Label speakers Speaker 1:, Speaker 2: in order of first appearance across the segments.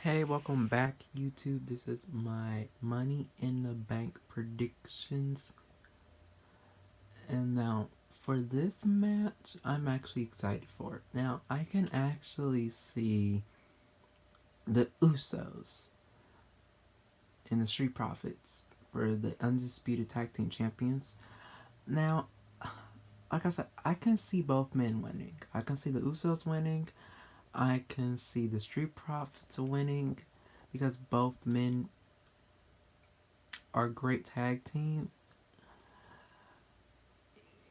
Speaker 1: Hey, welcome back, YouTube. This is my Money in the Bank predictions. And now, for this match, I'm actually excited for it. Now, I can actually see the Usos and the Street Profits for the Undisputed Tag Team Champions. Now, like I said, I can see both men winning. I can see the Usos winning. I can see the Street Profits winning because both men are a great tag team.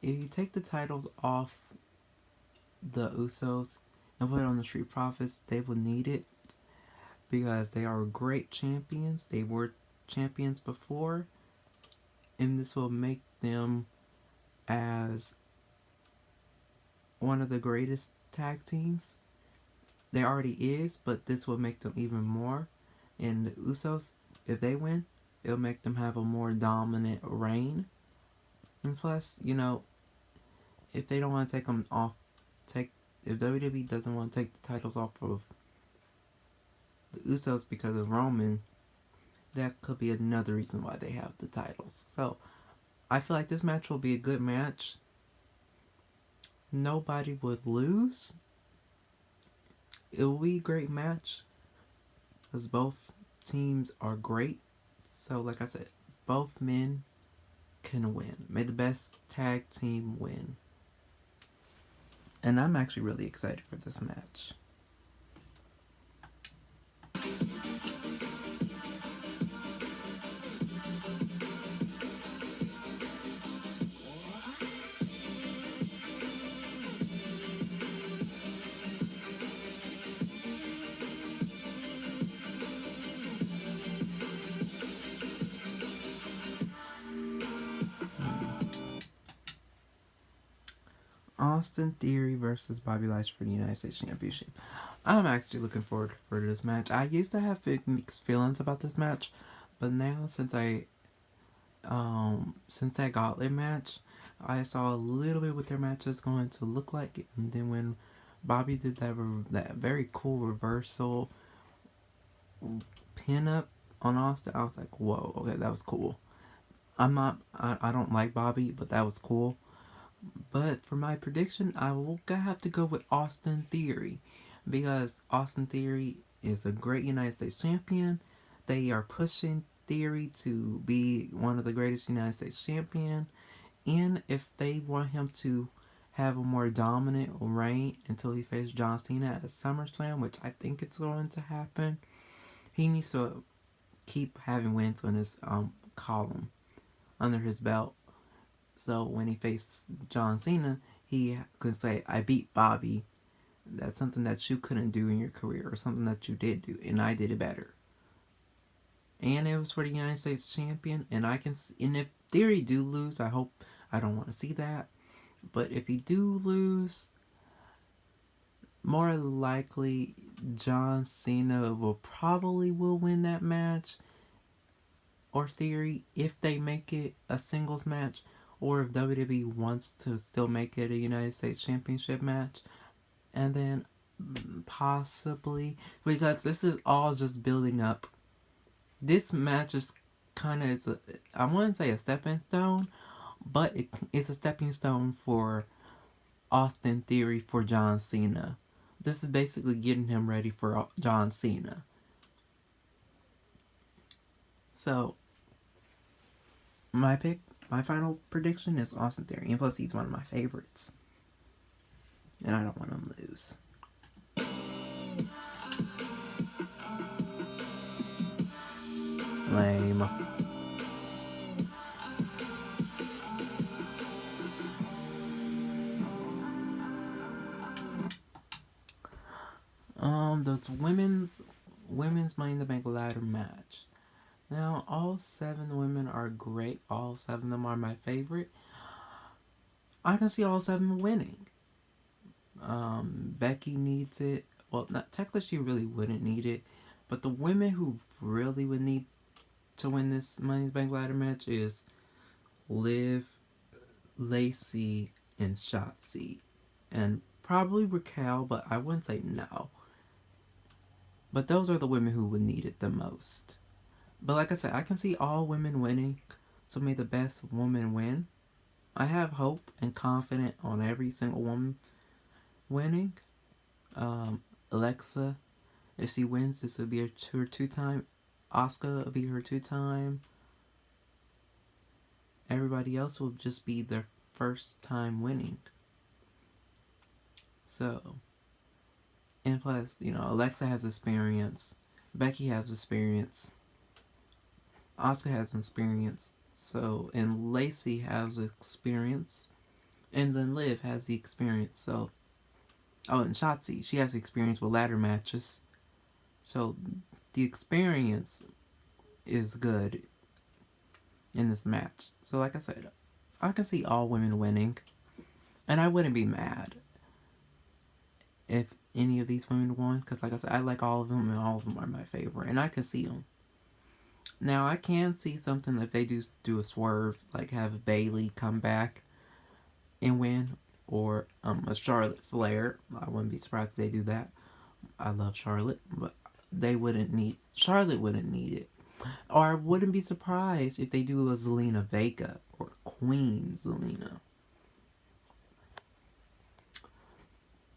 Speaker 1: If you take the titles off the Usos and put it on the Street Profits, they will need it because they are great champions. They were champions before, and this will make them as one of the greatest tag teams. They already is, but this will make them even more. And the Usos, if they win, it'll make them have a more dominant reign. And plus, if they don't want to take them off, if WWE doesn't want to take the titles off of the Usos because of Roman, that could be another reason why they have the titles. So, I feel like this match will be a good match. Nobody would lose. It will be a great match because both teams are great. So, like I said, both men can win. May the best tag team win. And I'm actually really excited for this match. Austin Theory versus Bobby Lashley for the United States Championship. I'm actually looking forward for this match. I used to have mixed feelings about this match, but now since that Gauntlet match, I saw a little bit what their match is going to look like, and then when Bobby did that very cool reversal pin up on Austin, I was like, whoa, okay, that was cool. I don't like Bobby, but that was cool. But for my prediction, I will have to go with Austin Theory because Austin Theory is a great United States champion. They are pushing Theory to be one of the greatest United States champion. And if they want him to have a more dominant reign until he faces John Cena at SummerSlam, which I think it's going to happen, he needs to keep having wins on his column under his belt. So when he faced John Cena, he could say, I beat Bobby. That's something that you couldn't do in your career, or something that you did do, and I did it better. And it was for the United States champion, and if Theory do lose, I don't want to see that. But if he do lose, more likely John Cena will win that match, or Theory, if they make it a singles match, or if WWE wants to still make it a United States Championship match. And then possibly, because this is all just building up. This match is kind of, I wouldn't say a stepping stone, but it's a stepping stone for Austin Theory for John Cena. This is basically getting him ready for John Cena. So, my final prediction is Austin Theory, and plus he's one of my favorites. And I don't want him to lose. Lame. The women's Money in the Bank ladder match. Now, all 7 women are great. All 7 of them are my favorite. I can see all 7 winning. Becky needs it. Well, not technically, she really wouldn't need it, but the women who really would need to win this Money in the Bank ladder match is Liv, Lacey, and Shotzi, and probably Raquel, but I wouldn't say no. But those are the women who would need it the most. But like I said, I can see all women winning. So may the best woman win. I have hope and confidence on every single woman winning. Alexa, if she wins, this will be her two-time. Asuka will be her two-time. Everybody else will just be their first time winning. So, and plus, Alexa has experience. Becky has experience. Asuka has experience. So, and Lacey has experience. And then Liv has the experience. So, oh, and Shotzi, she has experience with ladder matches. So, the experience is good in this match. So, like I said, I can see all women winning. And I wouldn't be mad if any of these women won. Because, like I said, I like all of them, and all of them are my favorite. And I can see them. Now, I can see something if they do a swerve, like have Bayley come back and win. Or a Charlotte Flair. I wouldn't be surprised if they do that. I love Charlotte, but Charlotte wouldn't need it. Or I wouldn't be surprised if they do a Zelina Vega or Queen Zelina.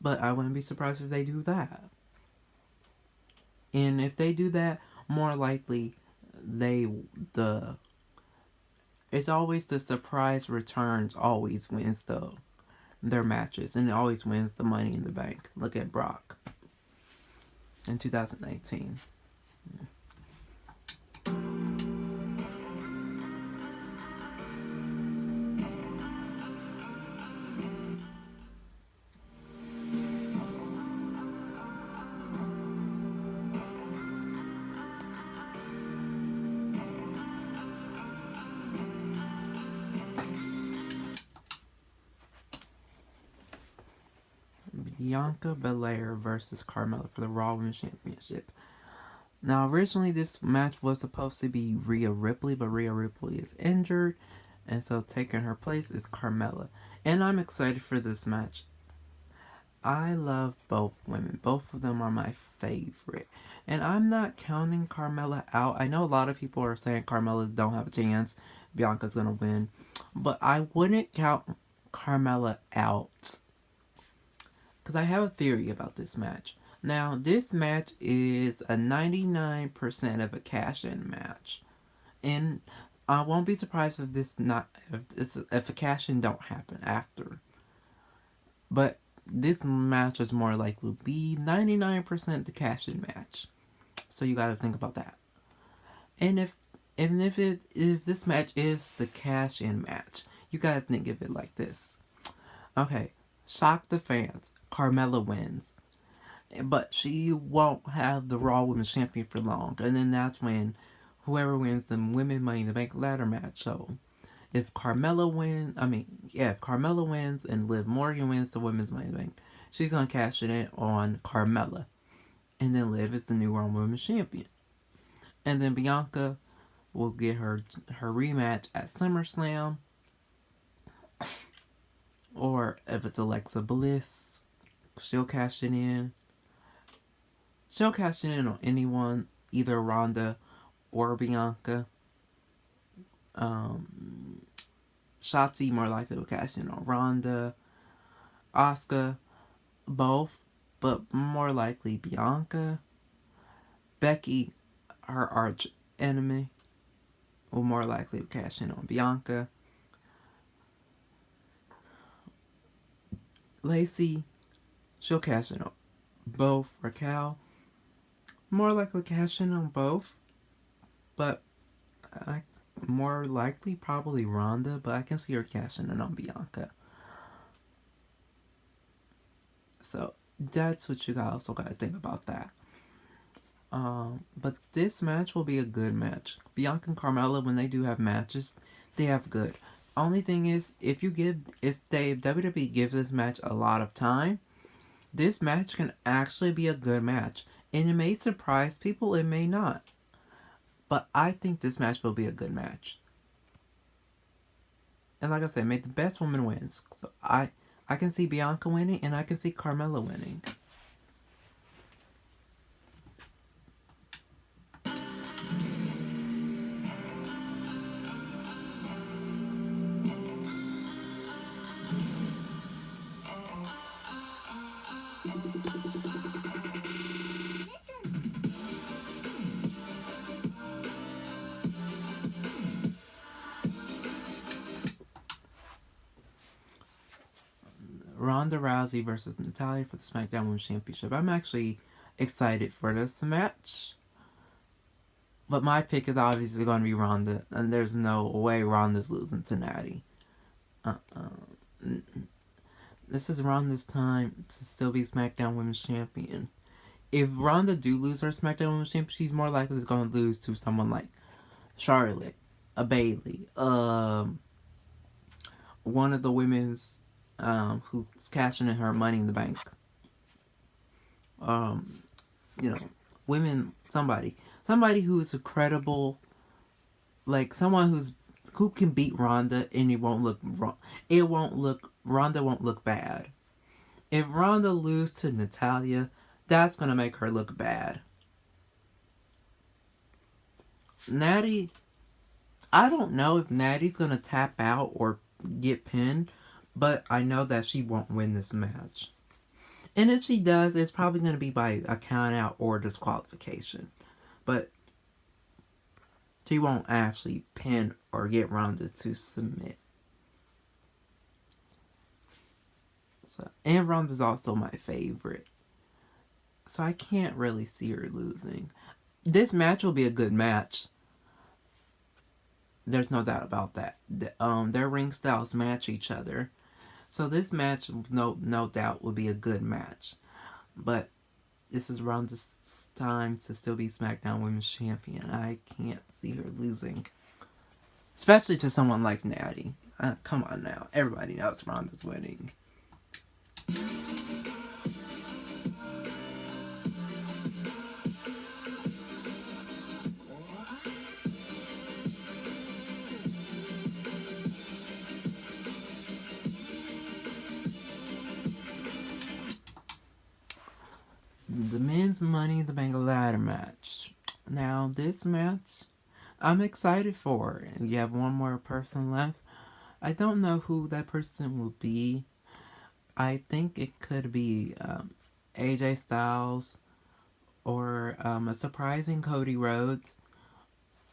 Speaker 1: But I wouldn't be surprised if they do that. And if they do that, more likely it's always the surprise returns always wins their matches, and it always wins the Money in the Bank. Look at Brock in 2019. Bianca Belair versus Carmella for the Raw Women's Championship. Now, originally this match was supposed to be Rhea Ripley, but Rhea Ripley is injured, and so taking her place is Carmella. And I'm excited for this match. I love both women. Both of them are my favorite. And I'm not counting Carmella out. I know a lot of people are saying Carmella don't have a chance. Bianca's gonna win. But I wouldn't count Carmella out. Because I have a theory about this match. Now, this match is a 99% of a cash-in match. And I won't be surprised if a cash-in don't happen after. But this match is more likely to be 99% the cash-in match. So you gotta think about that. And if this match is the cash-in match, you gotta think of it like this. Okay, shock the fans. Carmella wins. But she won't have the Raw Women's Champion for long. And then that's when whoever wins the Women Money in the Bank ladder match. So if Carmella wins and Liv Morgan wins the Women's Money in the Bank, she's going to cash it in on Carmella. And then Liv is the new Raw Women's Champion. And then Bianca will get her rematch at SummerSlam. Or if it's Alexa Bliss, she'll cash it in. She'll cash it in on anyone, either Ronda or Bianca. Shotzi more likely will cash in on Ronda. Asuka, both, but more likely Bianca. Becky, her arch enemy, will more likely cash in on Bianca. Lacey, she'll cash in on both. Raquel, more likely cash in on both, but more likely probably Ronda, but I can see her cashing in on Bianca. So that's what you also got to think about that. But this match will be a good match. Bianca and Carmella, when they do have matches, they have good. Only thing is, if WWE gives this match a lot of time, this match can actually be a good match. And it may surprise people, it may not. But I think this match will be a good match. And like I said, may the best woman wins. So I can see Bianca winning, and I can see Carmella winning. Ronda Rousey versus Natalya for the SmackDown Women's Championship. I'm actually excited for this match. But my pick is obviously going to be Ronda, and there's no way Ronda's losing to Natty. This is Ronda's time to still be SmackDown Women's Champion. If Ronda do lose her SmackDown Women's Champion, she's more likely going to lose to someone like Charlotte, a Bayley, one of the women's who's cashing in her Money in the Bank. You know, women, somebody who's a credible, like someone who can beat Ronda and it won't look wrong. Ronda won't look bad. If Ronda loses to Natalya, that's gonna make her look bad. Natty, I don't know if Natty's gonna tap out or get pinned, but I know that she won't win this match. And if she does, it's probably gonna be by a count out or disqualification. But she won't actually pin or get Ronda to submit. So, and Ronda's also my favorite. So I can't really see her losing. This match will be a good match. There's no doubt about that. Their ring styles match each other. So this match, no doubt, will be a good match. But this is Ronda's time to still be SmackDown Women's Champion. I can't see her losing. Especially to someone like Natty. Come on now. Everybody knows Ronda's winning. The men's Money in the Bank ladder match. Now, this match, I'm excited for. You have one more person left. I don't know who that person will be. I think it could be AJ Styles or a surprising Cody Rhodes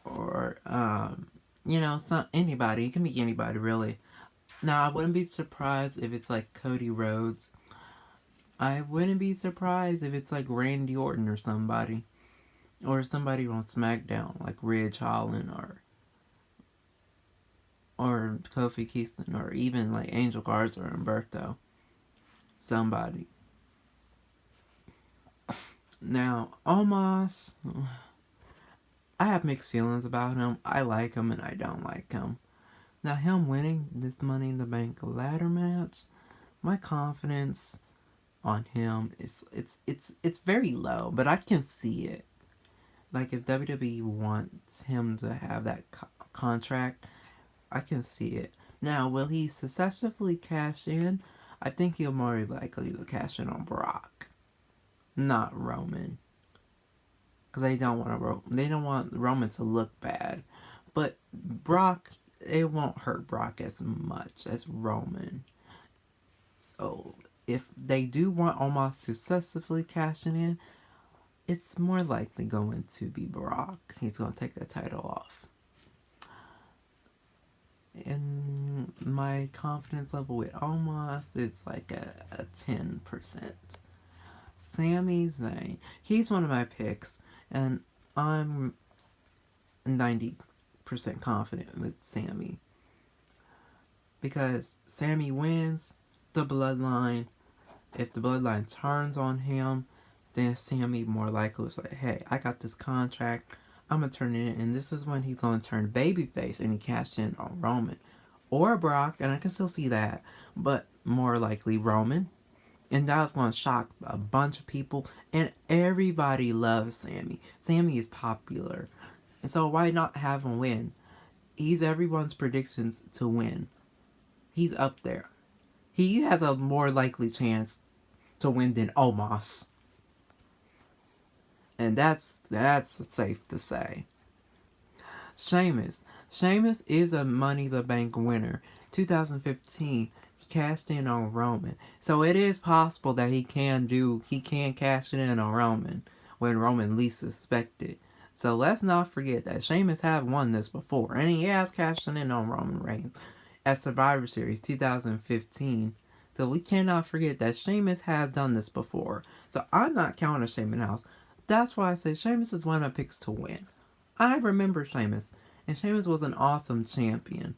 Speaker 1: or anybody. It can be anybody really. Now, I wouldn't be surprised if it's like Cody Rhodes. I wouldn't be surprised if it's like Randy Orton or somebody. Or somebody on SmackDown, like Ridge Holland or Kofi Kingston, or even like Angel Garza or Humberto. Somebody. Now, Omos, I have mixed feelings about him. I like him and I don't like him. Now, him winning this Money in the Bank ladder match, my confidence on him it's very low, but I can see it. Like, if WWE wants him to have that contract, I can see it. Now, will he successfully cash in? I think he'll more likely to cash in on Brock, not Roman, because they don't want Roman to look bad. But Brock, it won't hurt Brock as much as Roman. So if they do want Omos to successfully cash in, it's more likely going to be Brock. He's going to take the title off. And my confidence level with Omos is like a 10%. Sami Zayn, he's one of my picks, and I'm 90% confident with Sami. Because Sami wins the Bloodline. If the Bloodline turns on him, then Sami more likely is like, hey, I got this contract, I'm going to turn it in. And this is when he's going to turn babyface and he cashed in on Roman. Or Brock, and I can still see that, but more likely Roman. And that's going to shock a bunch of people. And everybody loves Sami. Sami is popular. And so why not have him win? He's everyone's predictions to win. He's up there. He has a more likely chance to win than Omos. And that's safe to say. Sheamus. Sheamus is a Money in the Bank winner. 2015, he cashed in on Roman. So it is possible that he can cash it in on Roman when Roman least suspected. So let's not forget that Sheamus have won this before. And he has cashed in on Roman Reigns at Survivor Series 2015. So we cannot forget that Sheamus has done this before. So I'm not counting Sheamus out. That's why I say Sheamus is one of my picks to win. I remember Sheamus, and Sheamus was an awesome champion.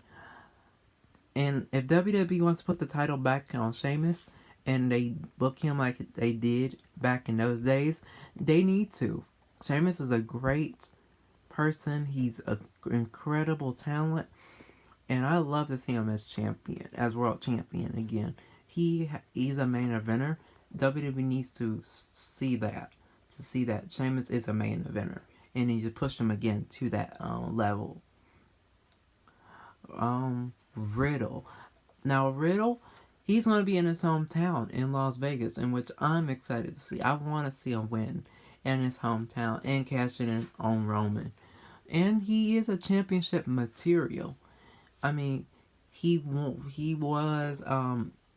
Speaker 1: And if WWE wants to put the title back on Sheamus, and they book him like they did back in those days, they need to. Sheamus is a great person. He's an incredible talent, and I love to see him as champion, as world champion again. He's a main eventer. WWE needs to see that, Sheamus is a main eventer, and need to push him again to that level. Riddle. Now Riddle, he's gonna be in his hometown in Las Vegas, in which I'm excited to see. I want to see him win in his hometown and cash it in on Roman. And he is a championship material. I mean, he was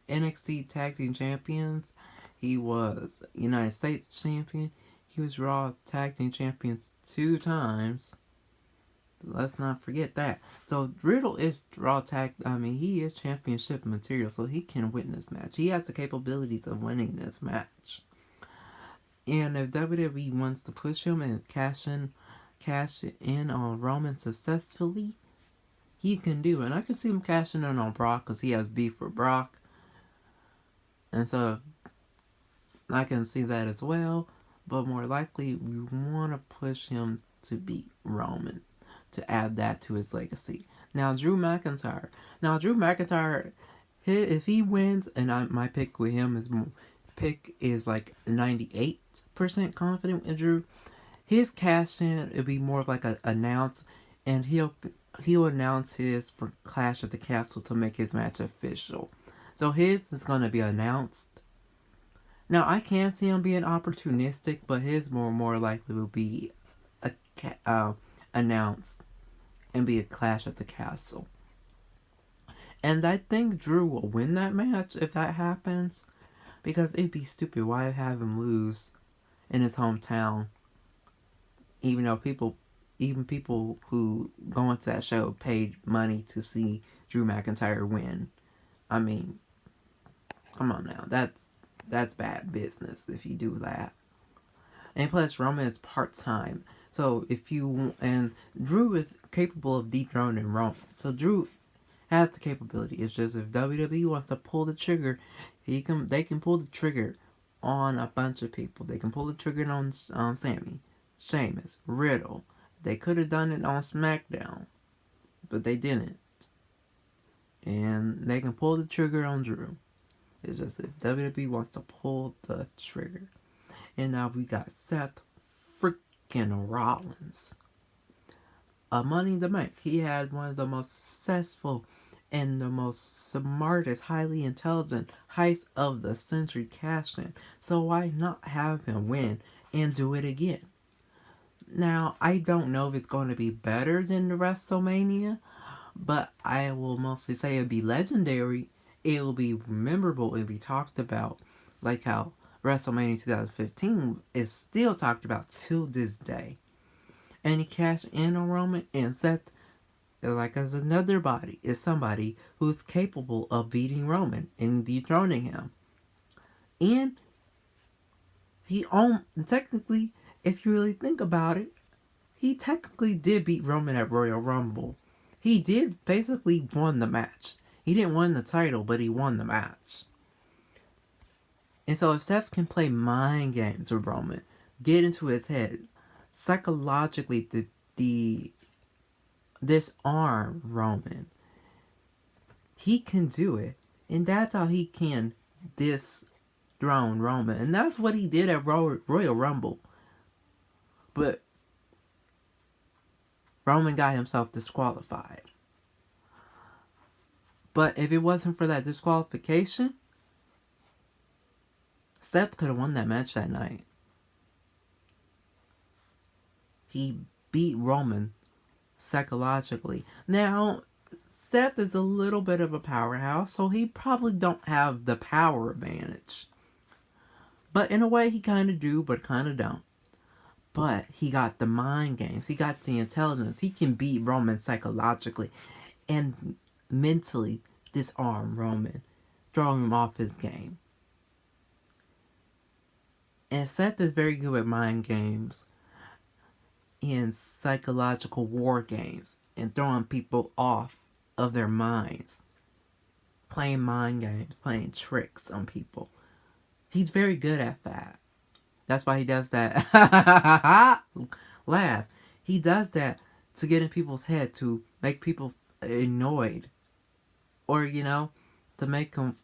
Speaker 1: NXT Tag Team Champions. He was United States Champion. He was Raw Tag Team Champions 2 times. Let's not forget that. So Riddle is he is championship material, so he can win this match. He has the capabilities of winning this match. And if WWE wants to push him and cash in on Roman successfully, he can do it. And I can see him cashing in on Brock because he has beef for Brock. And so I can see that as well. But more likely, we want to push him to beat Roman, to add that to his legacy. Now, Drew McIntyre, if he wins, and my pick with him is like 98% confident with Drew. His cash in, it'll be more of like an announce, and he'll announce his for Clash at the Castle to make his match official. So his is going to be announced. Now I can see him being opportunistic, but his more likely will be announced and be a Clash at the Castle. And I think Drew will win that match if that happens, because it'd be stupid. Why have him lose in his hometown? Even though people who go into that show paid money to see Drew McIntyre win. I mean, come on now. That's bad business if you do that. And plus, Roman is part-time. So and Drew is capable of dethroning Roman. So Drew has the capability. It's just if WWE wants to pull the trigger, they can pull the trigger on a bunch of people. They can pull the trigger on Sammy, Sheamus, Riddle. They could have done it on SmackDown, but they didn't. And they can pull the trigger on Drew. It's just if WWE wants to pull the trigger. And now we got Seth freaking Rollins. Money in the Bank. He had one of the most successful and the most smartest, highly intelligent heist of the century cash in. So why not have him win and do it again? Now, I don't know if it's going to be better than the WrestleMania, but I will mostly say it'll be legendary. It'll be memorable. It'll be talked about, like how WrestleMania 2015 is still talked about till this day. And he cashed in on Roman, and Seth, like as another body, is somebody who's capable of beating Roman and dethroning him. And technically, if you really think about it, he technically did beat Roman at Royal Rumble. He did basically won the match. He didn't win the title, but he won the match. And so if Seth can play mind games with Roman, get into his head, psychologically disarm Roman, he can do it. And that's how he can dethrone Roman. And that's what he did at Royal Rumble. But Roman got himself disqualified. But if it wasn't for that disqualification, Seth could have won that match that night. He beat Roman psychologically. Now, Seth is a little bit of a powerhouse, so he probably don't have the power advantage. But in a way, he kind of do, but kind of don't. But he got the mind games. He got the intelligence. He can beat Roman psychologically and mentally disarm Roman throw him off his game. And Seth is very good at mind games and psychological war games and throwing people off of their minds. Playing mind games, playing tricks on people. He's very good at that. That's why he does that laugh. He does that to get in people's head, to make people annoyed. Or, to make them,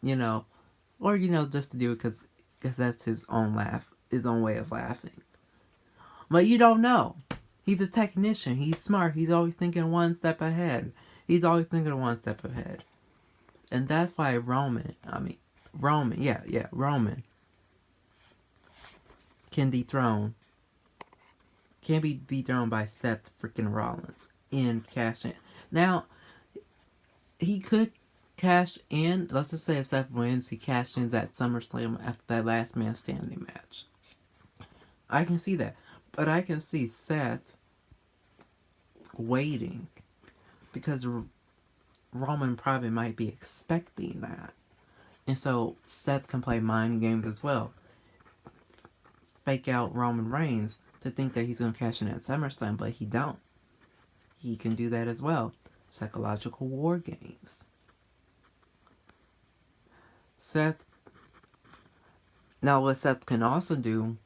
Speaker 1: or, just to do it because that's his own laugh, his own way of laughing. But you don't know. He's a technician. He's smart. He's always thinking one step ahead. And that's why Roman can be dethroned by Seth freaking Rollins in cash in. Now, he could cash in. Let's just say if Seth wins, he cashed in at SummerSlam after that last man standing match. I can see that. But I can see Seth waiting because Roman probably might be expecting that. And so Seth can play mind games as well. Fake out Roman Reigns to think that he's going to cash in at SummerSlam, but he don't. He can do that as well. Psychological war games. Now what Seth can also do,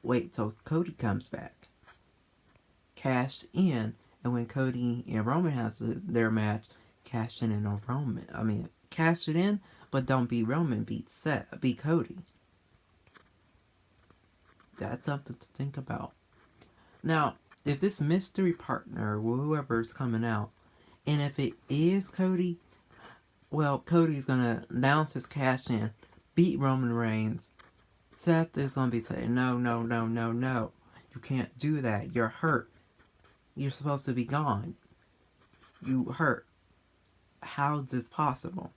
Speaker 1: wait till Cody comes back. Cash in, and when Cody and Roman has their match, cash in on Roman. Cash it in, but don't beat Roman, beat Cody. That's something to think about. Now, if this mystery partner, whoever's coming out, and if it is Cody, well, Cody's gonna announce his cash in, beat Roman Reigns. Seth is gonna be saying, no. You can't do that. You're hurt. You're supposed to be gone. You hurt. How is this possible?